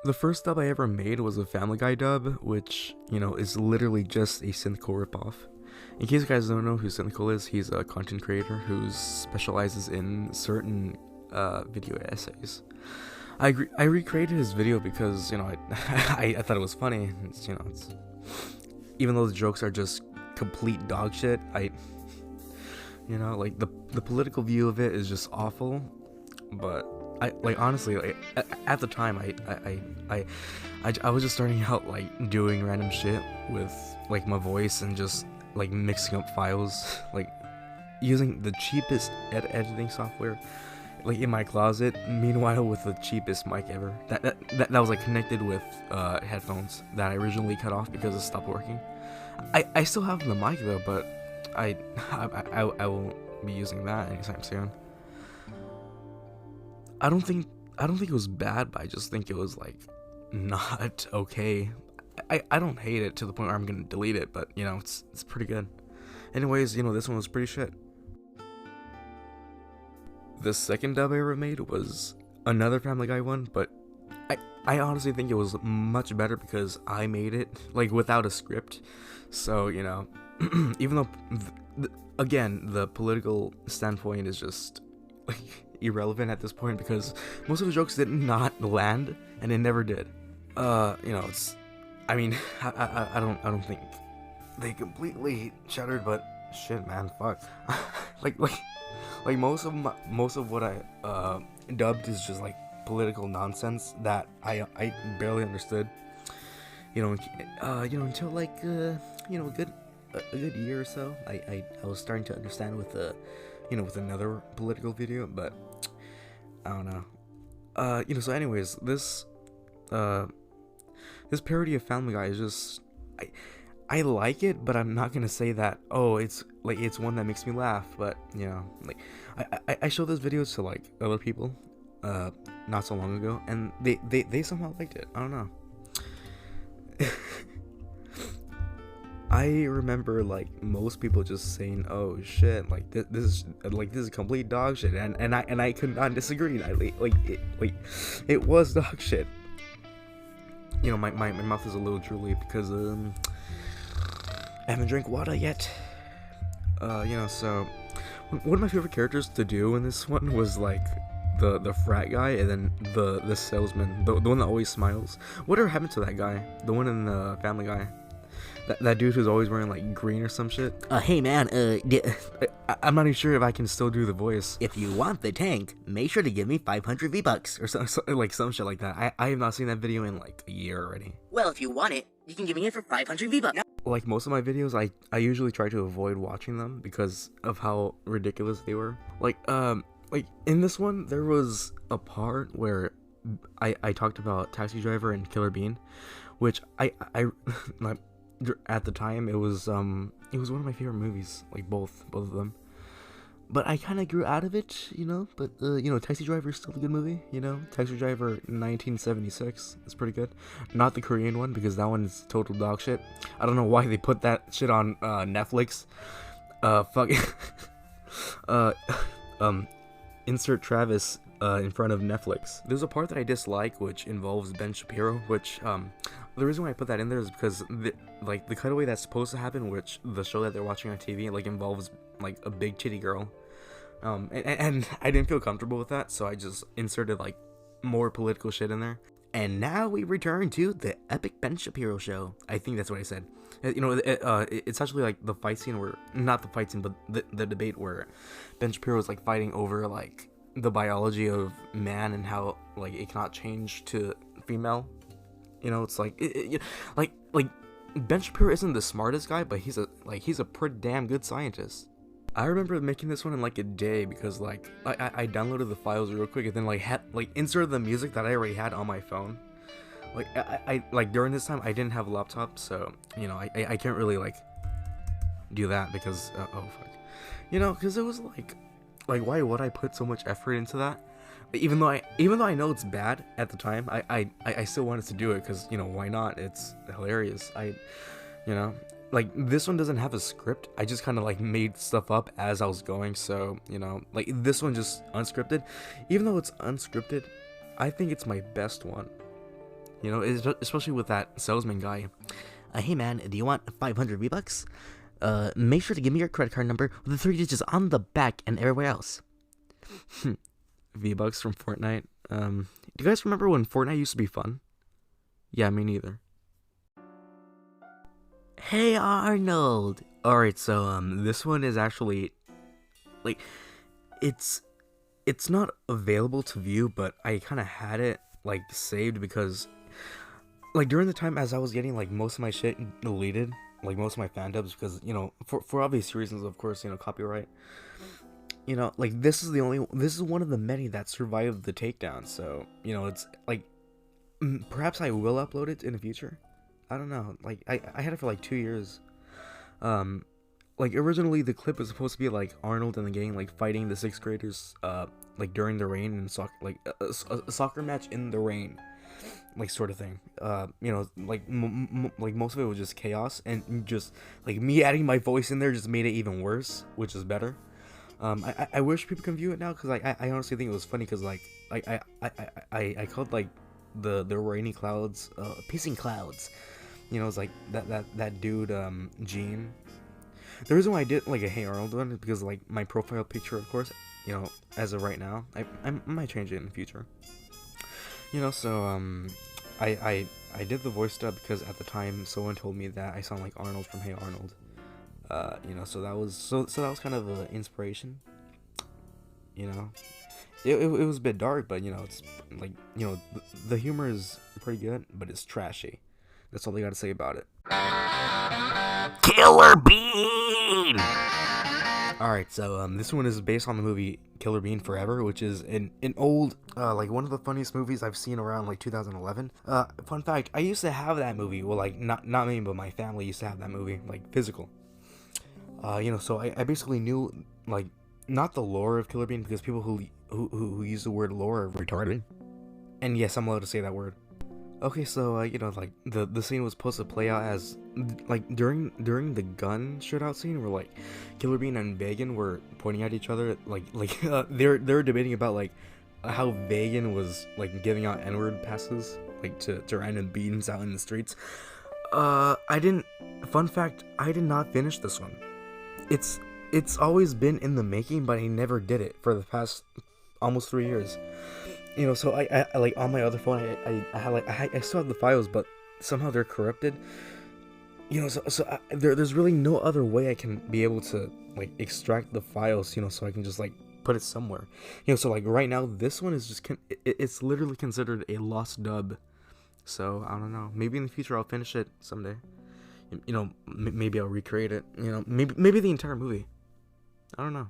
The first dub I ever made was a Family Guy dub, which, is literally just a synthcore ripoff. In case you guys don't know who Synthcore is, he's a content creator who specializes in certain video essays. I recreated his video because, I thought it was funny. Even though the jokes are just complete dog shit, like the political view of it is just awful, but honestly, at the time I was just starting out doing random shit with my voice and just mixing up files, using the cheapest editing software in my closet, meanwhile with the cheapest mic ever that was connected with headphones that I originally cut off because it stopped working. I still have the mic though, but I won't be using that anytime soon. I don't think it was bad, but I just think it was not okay. I don't hate it to the point where I'm gonna delete it, but it's pretty good. Anyways, this one was pretty shit. The second dub I ever made was another Family Guy one, but I honestly think it was much better because I made it without a script. So even though again the political standpoint is just irrelevant at this point because most of the jokes did not land and it never did. It's I mean I don't think they completely shattered, but shit, man, fuck. Most of what I dubbed is just political nonsense that I barely understood. Until a good year or so, I was starting to understand with with another political video, but I don't know. So anyways, this parody of Family Guy is just I like it, but I'm not gonna say that it's it's one that makes me laugh. But I showed this video to other people not so long ago, and they somehow liked it. I don't know. I remember most people just saying, "Oh shit, this is complete dog shit," and I could not disagree. It was dog shit. My mouth is a little drooly because I haven't drank water yet. So one of my favorite characters to do in this one was the frat guy, and then the salesman, the one that always smiles. Whatever happened to that guy? The one in the Family Guy. That dude who's always wearing green or some shit. Hey man, I'm not even sure if I can still do the voice. If you want the tank, make sure to give me 500 V-Bucks. Or some shit like that. I have not seen that video in a year already. Well, if you want it, you can give me it for 500 V-Bucks. Most of my videos, I usually try to avoid watching them because of how ridiculous they were. In this one, there was a part where I talked about Taxi Driver and Killer Bean, which I at the time it was one of my favorite movies, both of them. But I kind of grew out of it, but Taxi Driver is still a good movie, Taxi Driver 1976 is pretty good. Not the Korean one, because that one is total dog shit. I don't know why they put that shit on Netflix. Insert Travis in front of Netflix. There's a part that I dislike, which involves Ben Shapiro, which the reason why I put that in there is because the cutaway that's supposed to happen, which the show that they're watching on TV involves a big titty girl, and I didn't feel comfortable with that, so I just inserted more political shit in there. And now we return to the epic Ben Shapiro show. I think that's what I said. It's actually the fight scene where, not the fight scene, but the debate where Ben Shapiro is fighting over the biology of man and how it cannot change to female. It's Ben Shapiro isn't the smartest guy, but he's a pretty damn good scientist. I remember making this one in a day because I downloaded the files real quick and then had inserted the music that I already had on my phone. I during this time I didn't have a laptop, so I can't really do that because oh fuck, because it was why would I put so much effort into that? Even though I know it's bad at the time, I still wanted to do it because why not? It's hilarious. This one doesn't have a script. I just kind of made stuff up as I was going. So this one just unscripted. Even though it's unscripted, I think it's my best one. You know, especially with that salesman guy. Hey man, do you want 500 V-Bucks? Make sure to give me your credit card number with the 3 digits on the back and everywhere else. V-Bucks from Fortnite. Do you guys remember when Fortnite used to be fun? Yeah, me neither. Hey Arnold! Alright, so, this one is actually, like, it's not available to view, but I kind of had it, like, saved because, like, during the time as I was getting, like, most of my shit deleted, like, most of my fandubs, because, you know, for obvious reasons, of course, you know, copyright, you know, like, this is one of the many that survived the takedown, so, you know, it's, like, perhaps I will upload it in the future. I don't know, like, I had it for, like, 2 years. Like, originally the clip was supposed to be, like, Arnold and the gang, like, fighting the 6th graders, like, during the rain and like, a soccer match in the rain, like, sort of thing. You know, like, like, most of it was just chaos, and just, like, me adding my voice in there just made it even worse, which is better. I wish people can view it now, because, like, I honestly think it was funny, because, like, I called, like, the rainy clouds, pissing clouds. You know, it's like that dude, Gene. The reason why I did like a Hey Arnold one is because, like, my profile picture, of course, you know, as of right now, I might change it in the future. You know, so I did the voice dub because at the time someone told me that I sound like Arnold from Hey Arnold. You know, so that was kind of an inspiration. You know, it was a bit dark, but, you know, it's like, you know, the humor is pretty good, but it's trashy. That's all they gotta say about it. Killer Bean! Alright, so this one is based on the movie Killer Bean Forever, which is an old, like, one of the funniest movies I've seen around, like, 2011. Fun fact, I used to have that movie. Well, like, not me, but my family used to have that movie, like, physical. You know, so I basically knew, like, not the lore of Killer Bean, because people who use the word lore are retarded. And yes, I'm allowed to say that word. Okay, so, you know, like, the scene was supposed to play out as, like, during the gun shootout scene, where, like, Killer Bean and Vegan were pointing at each other, like, they're debating about, like, how Vegan was, like, giving out N-word passes, like, to random beans out in the streets. Fun fact, I did not finish this one. It's always been in the making, but I never did it for the past almost 3 years. You know, so I like, on my other phone, I still have the files, but somehow they're corrupted. You know, so there's really no other way I can be able to, like, extract the files, you know, so I can just, like, put it somewhere. You know, so, like, right now, this one is just, it's literally considered a lost dub. So, I don't know. Maybe in the future I'll finish it someday. You know, maybe I'll recreate it. You know, maybe the entire movie. I don't know.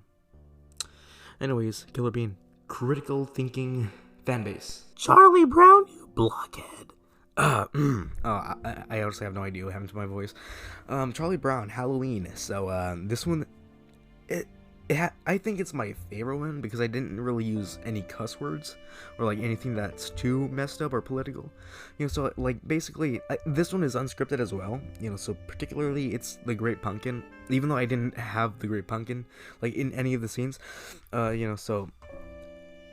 Anyways, Killer Bean. Critical thinking fanbase. Charlie Brown, you blockhead. I honestly have no idea what happened to my voice. Charlie Brown, Halloween. So, this one, I think it's my favorite one because I didn't really use any cuss words or, like, anything that's too messed up or political. You know, so, like, basically, this one is unscripted as well. You know, so particularly it's the Great Pumpkin, even though I didn't have the Great Pumpkin, like, in any of the scenes. You know, so,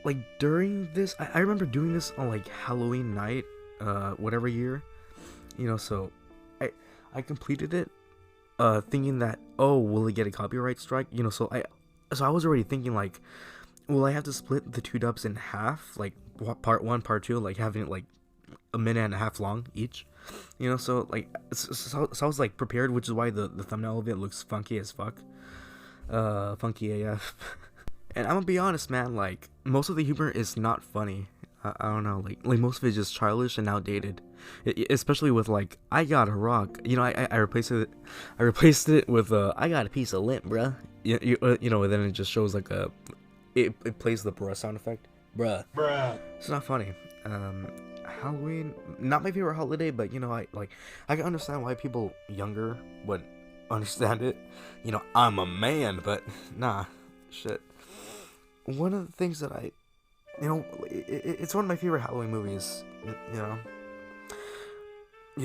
like, during this, I remember doing this on, like, Halloween night, whatever year, you know, so I completed it, thinking that, oh, will it get a copyright strike, you know, so I was already thinking, like, will I have to split the 2 dubs in half, like, part 1, part 2, like, having it, like, a minute and a half long each, you know, so, like, so I was, like, prepared, which is why the thumbnail of it looks funky as fuck, funky AF. And I'm gonna be honest, man, like, most of the humor is not funny. I don't know, like most of it is just childish and outdated. Especially with, like, I got a rock. You know, I replaced it with, I got a piece of lint, bruh. You know, and then it just shows, like, it plays the bruh sound effect. Bruh. It's not funny. Halloween, not my favorite holiday, but, you know, I can understand why people younger would understand it. You know, I'm a man, but nah, shit. One of the things that you know, it's one of my favorite Halloween movies, you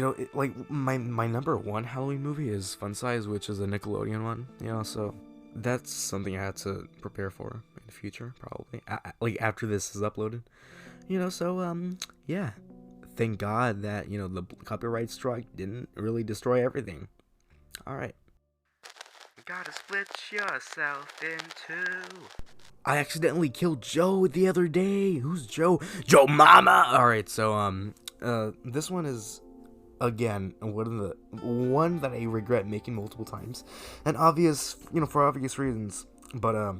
know, like, my number 1 Halloween movie is Fun Size, which is a Nickelodeon one, you know, so that's something I had to prepare for in the future, probably, like, after this is uploaded, you know, so, yeah, thank God that, you know, the copyright strike didn't really destroy everything. Alright. You gotta split yourself in two. I accidentally killed Joe the other day. Who's Joe? Joe Mama! Alright, so, this one is, again, one that I regret making multiple times. And obvious, you know, for obvious reasons. But,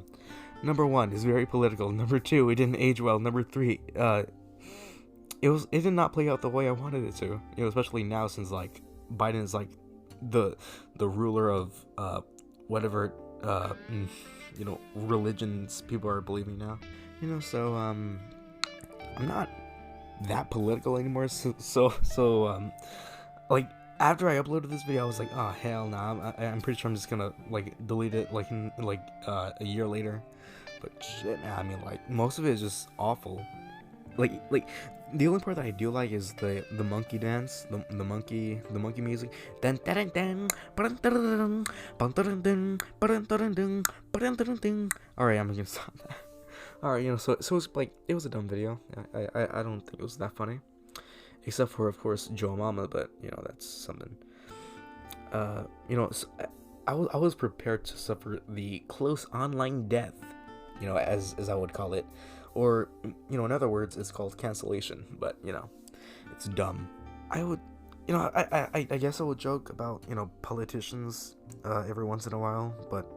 number 1 is very political. Number 2, it didn't age well. Number 3, it did not play out the way I wanted it to. You know, especially now since, like, Biden is, like, the ruler of, whatever, you know, religions people are believing now. You know, so, I'm not that political anymore. So, like, after I uploaded this video, I was like, oh, hell nah. I'm pretty sure I'm just gonna, like, delete it, like, in, like, a year later. But shit, I mean, like, most of it is just awful. Like, the only part that I do like is the monkey dance, the monkey music. Dun dun dun dun dun dun dun dun. All right, I'm gonna stop that. All right, you know, so it's like, it was a dumb video. I don't think it was that funny, except for, of course, Joe Mama. But you know, that's something. You know, so I was prepared to suffer the close online death, you know, as I would call it. Or, you know, in other words, it's called cancellation, but, you know, it's dumb. I would, you know, I guess I would joke about, you know, politicians every once in a while, but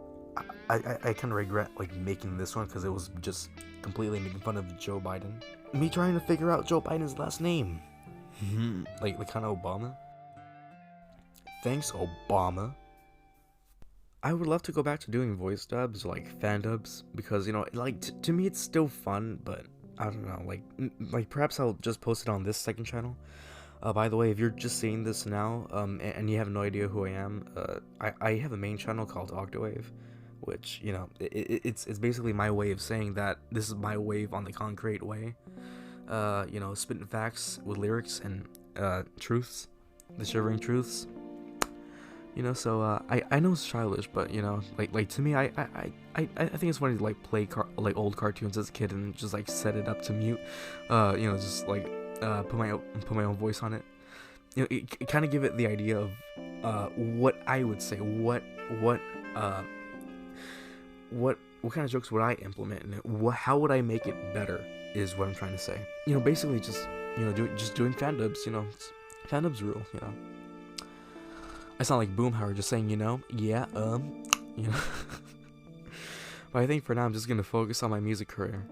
I kind of regret, like, making this one because it was just completely making fun of Joe Biden. Me trying to figure out Joe Biden's last name. like kind of Obama. Thanks, Obama. I would love to go back to doing voice dubs, like fan dubs, because, you know, like, to me it's still fun, but I don't know, like perhaps I'll just post it on this second channel. By the way, if you're just seeing this now, and you have no idea who I am, I have a main channel called Octowave, which, you know, it's basically my way of saying that this is my wave on the concrete way. You know, spitting facts with lyrics and truths, the shivering truths. You know, so I know it's childish, but, you know, like to me, I think it's funny to, like, play like old cartoons as a kid and just, like, set it up to mute. You know, just, like, put my own voice on it. You know, it kind of give it the idea of what I would say, what kind of jokes would I implement, and how would I make it better is what I'm trying to say. You know, basically just, you know, doing fan dubs. You know, fan dubs rule. You know. I sound like Boomhauer just saying, you know, yeah, you know. But I think for now I'm just gonna focus on my music career.